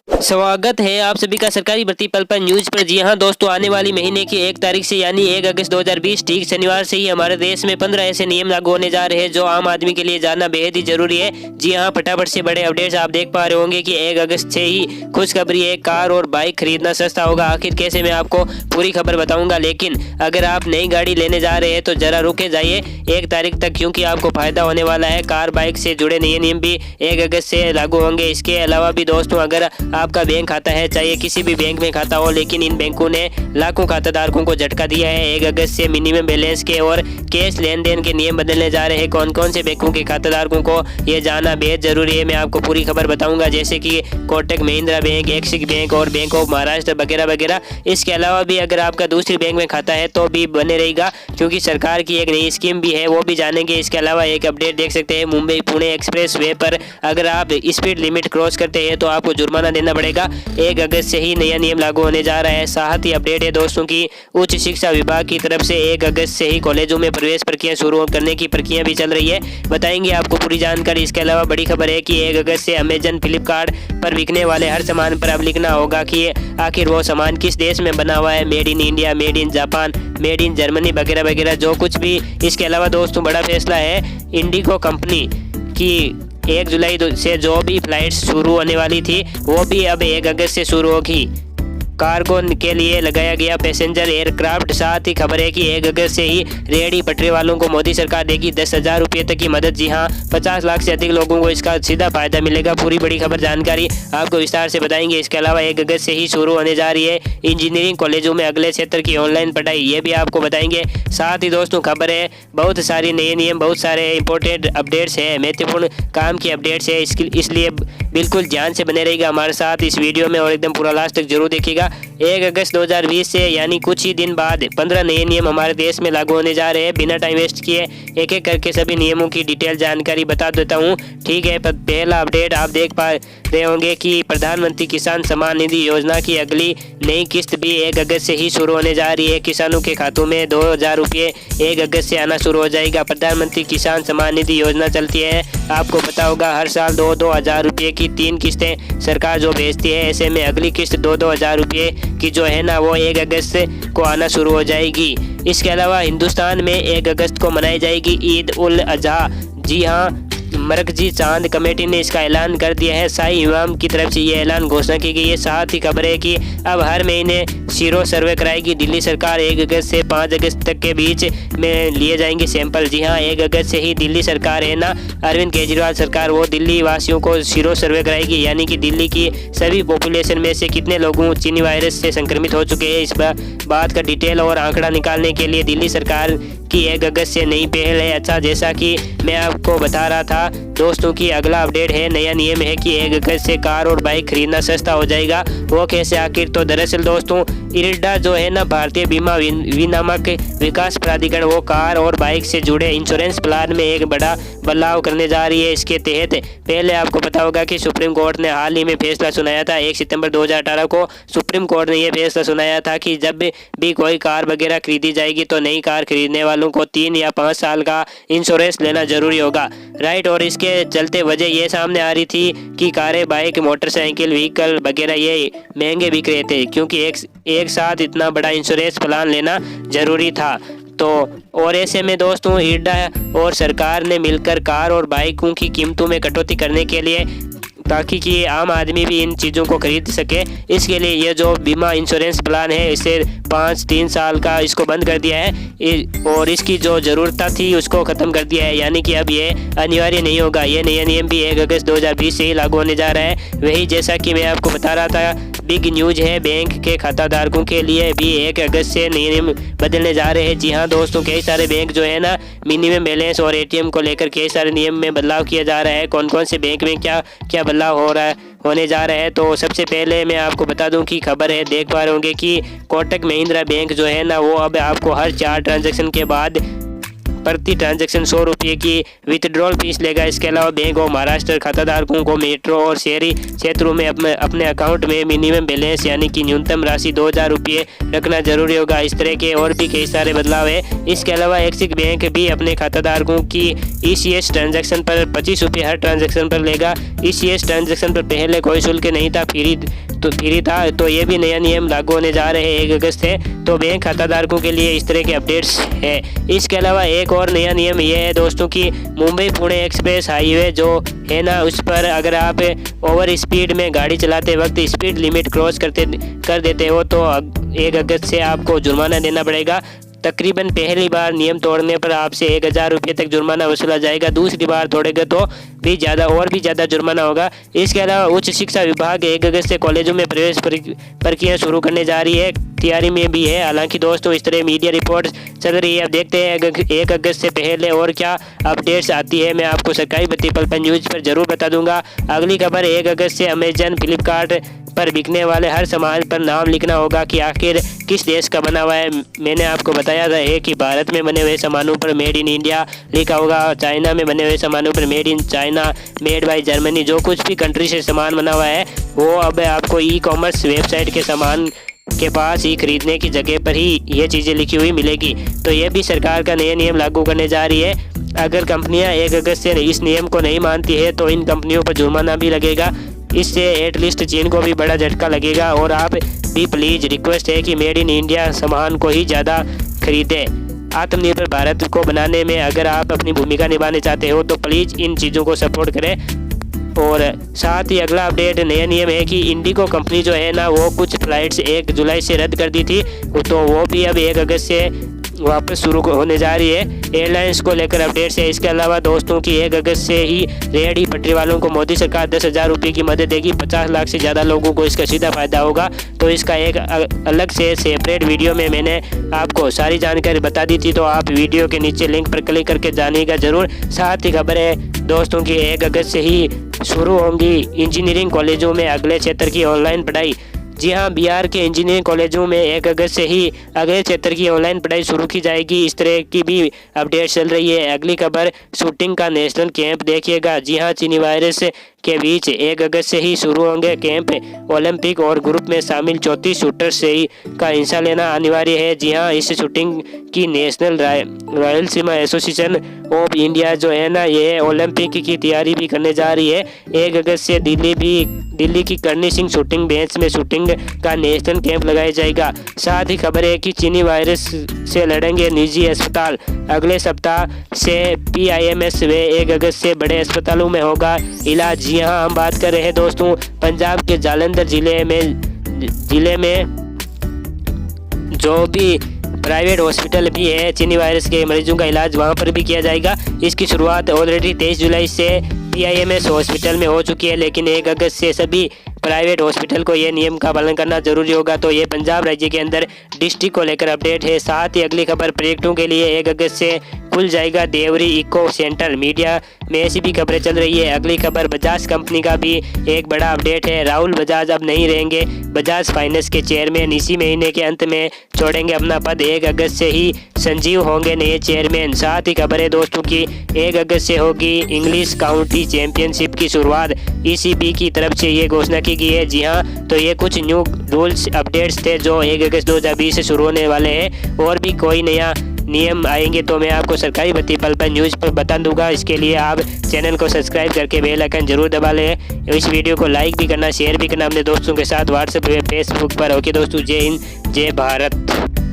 स्वागत है आप सभी का सरकारी भर्ती पल पर न्यूज पर। जी हां दोस्तों, आने वाली महीने की 1 तारीख से यानी 1 अगस्त 2020 ठीक शनिवार से ही हमारे देश में 15 ऐसे नियम लागू होने जा रहे हैं जो आम आदमी के लिए जानना बेहद ही जरूरी है। जी हां, फटाफट से बड़े अपडेट्स आप देख पा रहे होंगे कि 1 अगस्त से ही खुशखबरी है, कार और बाइक खरीदना सस्ता होगा। आखिर कैसे, मैं आपको पूरी खबर बताऊंगा। लेकिन अगर आप नई गाड़ी लेने जा रहे हैं तो जरा रुके जाइए 1 तारीख तक, क्योंकि आपको फायदा होने वाला है। कार बाइक से जुड़े नए नियम भी 1 अगस्त से लागू होंगे। इसके अलावा भी दोस्तों, अगर आपका बैंक खाता है, चाहे किसी भी बैंक में खाता हो, लेकिन इन बैंकों ने लाखों खाताधारकों को झटका दिया है। 1 अगस्त से मिनिमम बैलेंस के और कैश लेन देन के नियम बदलने जा रहे हैं। कौन कौन से बैंकों के खाताधारकों को ये जानना बेहद जरूरी है, मैं आपको पूरी खबर बताऊंगा। जैसे कि Kotak Mahindra bank, axis bank और बैंक ऑफ महाराष्ट्र वगैरह वगैरह। इसके अलावा भी अगर आपका दूसरी बैंक में खाता है तो भी बने रहेगा, क्योंकि सरकार की एक नई स्कीम भी है, वो भी जानेंगे। इसके अलावा एक अपडेट देख सकते हैं, मुंबई पुणे एक्सप्रेस वे पर अगर आप स्पीड लिमिट क्रॉस करते हैं तो आपको जुर्माना देना पड़ेगा। 1 अगस्त से ही नया नियम लागू होने जा रहा है। साथ ही अपडेट है दोस्तों की उच्च शिक्षा विभाग की तरफ से 1 अगस्त से ही कॉलेजों में प्रवेश प्रक्रिया शुरू करने की प्रक्रिया भी चल रही है, बताएंगे आपको पूरी जानकारी। इसके अलावा बड़ी खबर है कि 1 अगस्त से अमेजन, फ्लिपकार्ट पर बिकने वाले हर सामान पर अब लिखना होगा कि आखिर वो सामान किस देश में बना हुआ है, made in India, made in Japan, made in Germany वगैरह वगैरह, जो कुछ भी। इसके अलावा दोस्तों बड़ा फैसला है, इंडिगो कंपनी की 1 जुलाई से जो भी फ्लाइट्स शुरू होने वाली थी वो भी अब 1 अगस्त से शुरू होगी। कार्गो के लिए लगाया गया पैसेंजर एयरक्राफ्ट। साथ ही खबर है कि 1 अगस्त से ही रेहड़ी पटरी वालों को मोदी सरकार देगी 10,000 रुपये तक की मदद। जी हां, 50 लाख से अधिक लोगों को इसका सीधा फायदा मिलेगा। पूरी बड़ी खबर जानकारी आपको विस्तार से बताएंगे। इसके अलावा 1 अगस्त से ही शुरू होने जा रही है इंजीनियरिंग कॉलेजों में अगले क्षेत्र की ऑनलाइन पढ़ाई, ये भी आपको बताएंगे। साथ ही दोस्तों खबर है बहुत सारी नए नियम, बहुत सारे इंपॉर्टेंट अपडेट्स है, महत्वपूर्ण काम की अपडेट्स है, इसलिए बिल्कुल ध्यान से बने रहेगा हमारे साथ इस वीडियो में और एकदम पूरा लास्ट तक जरूर देखिएगा। 1 अगस्त 2020 से यानी कुछ ही दिन बाद 15 नए नियम हमारे देश में लागू होने जा रहे हैं। बिना टाइम वेस्ट किए एक एक करके सभी नियमों की डिटेल जानकारी बता देता हूं, ठीक है। पहला अपडेट आप देख पा रहे होंगे कि प्रधानमंत्री किसान सम्मान निधि योजना की अगली नई किस्त भी 1 अगस्त से ही शुरू होने जा रही है। किसानों के खातों में 2,000 रुपये 1 अगस्त से आना शुरू हो जाएगा। प्रधानमंत्री किसान सम्मान निधि योजना चलती है, आपको पता होगा, हर साल 2-2 हज़ार रुपये की 3 किस्तें सरकार जो भेजती है। ऐसे में अगली किस्त 2-2 हज़ार रुपये की जो है ना, वो 1 अगस्त को आना शुरू हो जाएगी। इसके अलावा हिंदुस्तान में 1 अगस्त को मनाई जाएगी ईद उल अजहा। जी हाँ, मरकजी चांद कमेटी ने इसका ऐलान कर दिया है। शाही इमाम की तरफ से ये ऐलान घोषणा की गई है। साथ ही खबर है कि अब हर महीने सीरो सर्वे कराएगी दिल्ली सरकार। 1 अगस्त से 5 अगस्त तक के बीच में लिए जाएंगे सैंपल। जी हाँ, 1 अगस्त से ही दिल्ली सरकार है ना, अरविंद केजरीवाल सरकार, वो दिल्ली वासियों को सीरो सर्वे कराएगी, यानी कि दिल्ली की सभी पॉपुलेशन में से कितने लोगों चीनी वायरस से संक्रमित हो चुके हैं। इस बात का डिटेल और आंकड़ा निकालने के लिए दिल्ली सरकार की 1 अगस्त से नई पहल है। अच्छा, जैसा कि मैं आपको बता रहा था दोस्तों की अगला अपडेट है, नया नियम है कि 1 अगस्त से कार और बाइक खरीदना सस्ता हो जाएगा। वो कैसे आखिर? तो दरअसल दोस्तों, इरडा जो है ना, भारतीय बीमा विनियामक विकास प्राधिकरण, वो कार और बाइक से जुड़े इंश्योरेंस प्लान में एक बड़ा बदलाव करने जा रही है। इसके तहत पहले आपको पता होगा कि सुप्रीम कोर्ट ने हाल ही में फैसला सुनाया था। 1 सितंबर 2018 को सुप्रीम कोर्ट ने यह फैसला सुनाया था कि जब भी कोई कार वगैरह खरीदी जाएगी तो नई कार खरीदने वालों को 3 या 5 साल का इंश्योरेंस लेना जरूरी होगा, राइट। और इसके चलते वजह ये सामने आ रही थी कि कारें, बाइक, मोटरसाइकिल, व्हीकल वगैरह ये महंगे बिक रहे थे, क्योंकि एक साथ इतना बड़ा इंश्योरेंस प्लान लेना जरूरी था। तो और ऐसे में दोस्तों, इरडा और सरकार ने मिलकर कार और बाइकों की कीमतों में कटौती करने के लिए, ताकि कि आम आदमी भी इन चीज़ों को खरीद सके, इसके लिए ये जो बीमा इंश्योरेंस प्लान है इसे 3 साल का इसको बंद कर दिया है और इसकी जो ज़रूरत थी उसको ख़त्म कर दिया है, यानी कि अब ये अनिवार्य नहीं होगा। ये नया नियम भी 1 अगस्त 2020 से ही लागू होने जा रहा है। वही जैसा कि मैं आपको बता रहा था, बिग न्यूज है, बैंक के खाताधारकों के लिए भी 1 अगस्त से नियम बदलने जा रहे हैं। जी हाँ दोस्तों, कई सारे बैंक जो है ना, मिनिमम बैलेंस और ATM को लेकर कई सारे नियम में बदलाव किया जा रहा है। कौन कौन से बैंक में क्या क्या बदलाव होने जा रहा है, तो सबसे पहले मैं आपको बता दूं कि खबर है, देख पा रहे होंगे कि कोटक महिंद्रा बैंक जो है ना, वो अब आपको हर 4 ट्रांजैक्शन के बाद प्रति ट्रांजैक्शन 100 रुपये की विथड्रॉल फीस लेगा। इसके अलावा बैंक ऑफ महाराष्ट्र खाताधारकों को मेट्रो और शहरी क्षेत्रों में अपने अकाउंट में मिनिमम बैलेंस यानी कि न्यूनतम राशि 2000 रुपये रखना जरूरी होगा। इस तरह के और भी कई सारे बदलाव है। इसके अलावा एक्सिस बैंक भी अपने खाताधारकों की ECS ट्रांजैक्शन पर 25 रुपये हर ट्रांजैक्शन पर लेगा। ECS ट्रांजैक्शन पर पहले कोई शुल्क नहीं था, फ्री था, तो ये भी नया नियम लागू होने जा रहे हैं 1 अगस्त से। तो बैंक खाताधारकों के लिए इस तरह के अपडेट्स है। इसके अलावा एक और नया नियम ये है दोस्तों कि मुंबई पुणे एक्सप्रेस हाईवे जो है ना, उस पर अगर आप ओवर स्पीड में गाड़ी चलाते वक्त स्पीड लिमिट क्रॉस कर देते हो तो 1 अगस्त से आपको जुर्माना देना पड़ेगा। तकरीबन पहली बार नियम तोड़ने पर आपसे 1000 रुपये तक जुर्माना वसूला जाएगा। दूसरी बार तोड़ेगा तो भी ज़्यादा जुर्माना होगा। इसके अलावा उच्च शिक्षा विभाग 1 अगस्त से कॉलेजों में प्रवेश प्रक्रिया शुरू करने जा रही है, तैयारी में भी है। हालांकि दोस्तों इस तरह मीडिया रिपोर्ट चल रही है। अब देखते हैं 1 अगस्त से पहले और क्या अपडेट्स आती है, मैं आपको सरकारी बत्ती पल पर न्यूज़ पर जरूर बता दूंगा। अगली खबर 1 अगस्त से अमेजन फ्लिपकार्ट पर बिकने वाले हर सामान पर नाम लिखना होगा कि आखिर किस देश का बना हुआ है। मैंने आपको बताया था कि भारत में बने हुए सामानों पर मेड इन इंडिया लिखा होगा, चाइना में बने हुए सामानों पर made in China, made by Germany. जो कुछ भी कंट्री से सामान बना हुआ है वो अब आपको ई-कॉमर्स वेबसाइट के सामान के पास ही खरीदने की जगह पर ही ये चीज़ें लिखी हुई मिलेगी। तो ये भी सरकार का नया नियम लागू करने जा रही है। अगर कंपनियां 1 अगस्त से इस नियम को नहीं मानती है तो इन कंपनियों पर जुर्माना भी लगेगा। इससे एटलीस्ट चीन को भी बड़ा झटका लगेगा। और आप भी प्लीज़ रिक्वेस्ट है कि मेड इन इंडिया सामान को ही ज़्यादा खरीदें। आत्मनिर्भर भारत को बनाने में अगर आप अपनी भूमिका निभाने चाहते हो तो प्लीज़ इन चीज़ों को सपोर्ट करें। और साथ ही अगला अपडेट नया नियम है कि इंडिगो कंपनी जो है ना, वो कुछ फ्लाइट्स 1 जुलाई से रद्द कर दी थी, तो वो भी अब 1 अगस्त से वापस शुरू होने जा रही है। एयरलाइंस को लेकर अपडेट्स है। इसके अलावा दोस्तों की 1 अगस्त से ही रेहड़ी पटरी वालों को मोदी सरकार 10,000 रुपये की मदद देगी। 50 लाख से ज़्यादा लोगों को इसका सीधा फायदा होगा। तो इसका एक अलग से सेपरेट वीडियो में मैंने आपको सारी जानकारी बता दी थी, तो आप वीडियो के नीचे लिंक पर क्लिक करके जानिएगा जरूर। साथ ही खबर है दोस्तों की 1 अगस्त से ही शुरू होंगी इंजीनियरिंग कॉलेजों में अगले क्षेत्र की ऑनलाइन पढ़ाई। जी हाँ, बिहार के इंजीनियरिंग कॉलेजों में 1 अगस्त से ही अगले क्षेत्र की ऑनलाइन पढ़ाई शुरू की जाएगी। इस तरह की भी अपडेट चल रही है। अगली खबर शूटिंग का नेशनल कैंप देखिएगा। जी हाँ, चीनी वायरस के बीच 1 अगस्त से ही शुरू होंगे कैंप। ओलंपिक और ग्रुप में शामिल 34 शूटर से ही का हिस्सा लेना अनिवार्य है। जी हाँ, इस शूटिंग की national Rayalaseema association of India जो है ना, ये ओलंपिक की तैयारी भी करने जा रही है। 1 अगस्त से दिल्ली की करनी सिंह शूटिंग बेंच में शूटिंग का नेशनल कैंप लगाया जाएगा। साथ ही खबर है कि चीनी वायरस से लड़ेंगे निजी अस्पताल। अगले सप्ताह से PIMS व 1 अगस्त से बड़े अस्पतालों में होगा इलाज। जी हाँ, हम बात कर रहे हैं दोस्तों पंजाब के जालंधर जिले में जो भी प्राइवेट हॉस्पिटल भी है, चीनी वायरस के मरीजों का इलाज वहां पर भी किया जाएगा। इसकी शुरुआत ऑलरेडी 23 जुलाई से PIMS हॉस्पिटल में हो चुकी है, लेकिन 1 अगस्त से सभी प्राइवेट हॉस्पिटल को ये नियम का पालन करना जरूरी होगा। तो ये पंजाब राज्य के अंदर डिस्ट्रिक्ट को लेकर अपडेट है। साथ ही अगली खबर पर्यटकों के लिए 1 अगस्त से खुल जाएगा देवरी इको सेंटर। मीडिया में ऐसी भी खबरें चल रही है। अगली खबर बजाज कंपनी का भी एक बड़ा अपडेट है। राहुल बजाज अब नहीं रहेंगे बजाज फाइनेंस के चेयरमैन। इसी महीने के अंत में छोड़ेंगे अपना पद। 1 अगस्त से ही संजीव होंगे नए चेयरमैन। साथ ही खबर है दोस्तों की 1 अगस्त से होगी इंग्लिश काउंटी चैंपियनशिप की शुरुआत। ECB की तरफ से ये घोषणा की गई है। जी हाँ, तो ये कुछ न्यू रूल्स अपडेट्स थे जो 1 अगस्त 2020 से शुरू होने वाले हैं। और भी कोई नया नियम आएंगे तो मैं आपको सरकारी बत्ती पल पर न्यूज़ पर बता दूंगा। इसके लिए आप चैनल को सब्सक्राइब करके बेल आइकन जरूर दबा लें। इस वीडियो को लाइक भी करना, शेयर भी करना अपने दोस्तों के साथ व्हाट्सएप पे, फेसबुक पर। ओके दोस्तों, जय हिंद, जय भारत।